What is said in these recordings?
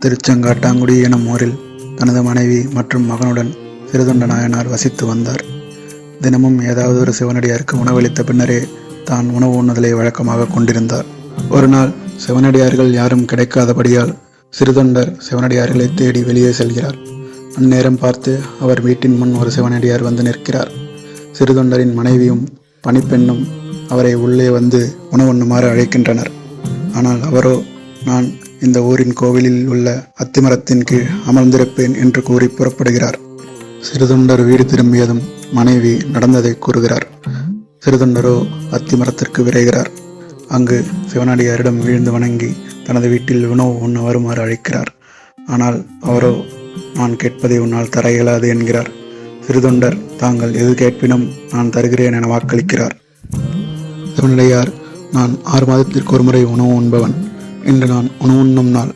திருச்செங்காட்டாங்குடி எனும் ஊரில் தனது மனைவி மற்றும் மகனுடன் சிறுதொண்ட நாயனார் வசித்து வந்தார். தினமும் ஏதாவது ஒரு சிவனடியாருக்கு உணவளித்த பின்னரே தான் உணவு உண்ணுதலை வழக்கமாக கொண்டிருந்தார். ஒரு நாள் சிவனடியார்கள் யாரும் கிடைக்காதபடியால் சிறுதொண்டர் சிவனடியார்களை தேடி வெளியே செல்கிறார். அந்நேரம் பார்த்து அவர் வீட்டின் முன் ஒரு சிவனடியார் வந்து நிற்கிறார். சிறுதொண்டரின் மனைவியும் பணிப்பெண்ணும் அவரை உள்ளே வந்து உணவுண்ணுமாறு அழைக்கின்றனர். ஆனால் அவரோ, நான் இந்த ஊரின் கோவிலில் உள்ள அத்திமரத்தின் கீழ் அமர்ந்திருப்பேன் என்று கூறி புறப்படுகிறார். சிறுதொண்டர் வீடு திரும்பியதும் மனைவி நடந்ததை கூறுகிறார். சிறுதொண்டரோ அத்திமரத்திற்கு விரைகிறார். அங்கு சிவனடியாரிடம் வீழ்ந்து வணங்கி தனது வீட்டில் உணவு உண்ண வருமாறு அழைக்கிறார். ஆனால் அவரோ, நான் கேட்பதை உன்னால் தர இயலாது என்கிறார். சிறுதொண்டர் தாங்கள் எது கேட்பினும் நான் தருகிறேன் என வாக்களிக்கிறார். சிவனடியார், நான் 6 மாதத்திற்கு ஒரு முறை உணவு உண்பவன். இன்று நான் உணவு உண்ணும் நாள்.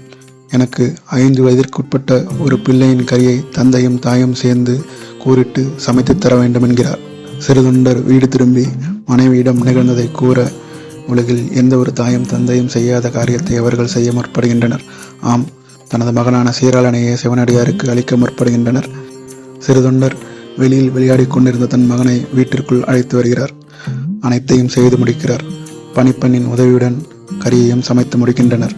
எனக்கு 5 வயதிற்குட்பட்ட ஒரு பிள்ளையின் கரியை தந்தையும் தாயும் சேர்ந்து கூறிட்டு சமைத்து தர வேண்டும் என்கிறார். சிறுதொண்டர் வீடு திரும்பி மனைவியிடம் நிகழ்ந்ததை கூற, உலகில் எந்த ஒரு தாயும் தந்தையும் செய்யாத காரியத்தை அவர்கள் செய்ய முற்படுகின்றனர். ஆம், தனது மகனான சீராளனையே சிவனடியாருக்கு அளிக்க முற்படுகின்றனர். சிறுதொண்டர் வெளியில் விளையாடி கொண்டிருந்த தன் மகனை வீட்டிற்குள் அழைத்து வருகிறார். அனைத்தையும் செய்து முடிக்கிறார். பணிப்பெண்ணின் உதவியுடன் கரியையும் சமைத்து முடிக்கின்றனர்.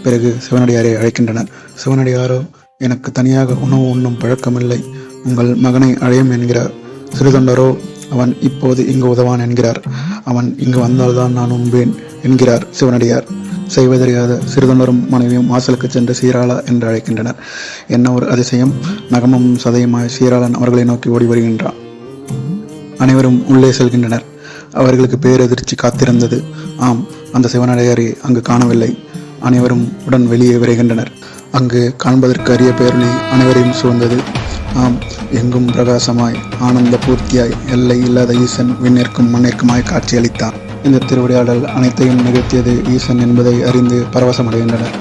பிறகு சிவனடியாரை அழைக்கின்றனர். சிவனடியாரோ, எனக்கு தனியாக உணவு உண்ணும் பழக்கமில்லை, உங்கள் மகனை அழையும் என்கிறார். சிறுதொண்டரோ, அவன் இப்போது இங்கு உதவான் என்கிறார். அவன் இங்கு வந்தால்தான் நான் உண்பேன் என்கிறார் சிவனடியார். செய்வதறியாத சிறுதொண்டரும் மனைவியும் வாசலுக்கு சென்று சீராளா என்று அழைக்கின்றனர். என்ன ஒரு அதிசயம்! நகமும் சதையுமாய் சீராளன் அவர்களை நோக்கி ஓடி வருகின்றான். அனைவரும் உள்ளே செல்கின்றனர். அவர்களுக்கு பேரெதிர்ச்சி காத்திருந்தது. ஆம், அந்த சிவனடியாரை அங்கு காணவில்லை. அனைவரும் உடன் வெளியே விரைகின்றனர். அங்கு காண்பதற்கு அரிய பேரணி அனைவரையும் சூழ்ந்தது. ஆம், எங்கும் பிரகாசமாய் ஆனந்த பூர்த்தியாய் எல்லை இல்லாத ஈசன் விண்ணிற்கும் மண்ணிற்குமாய் காட்சியளித்தான். இந்த திருவிளையாடல் அனைத்தையும் நிகழ்த்தியது ஈசன் என்பதை அறிந்து பரவசமடைகின்றனர்.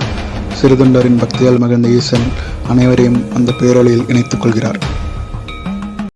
சிறுதொண்டரின் பக்தியால் மகிழ்ந்த ஈசன் அனைவரையும் அந்த பேரொளியில் இணைத்துக் கொள்கிறார்.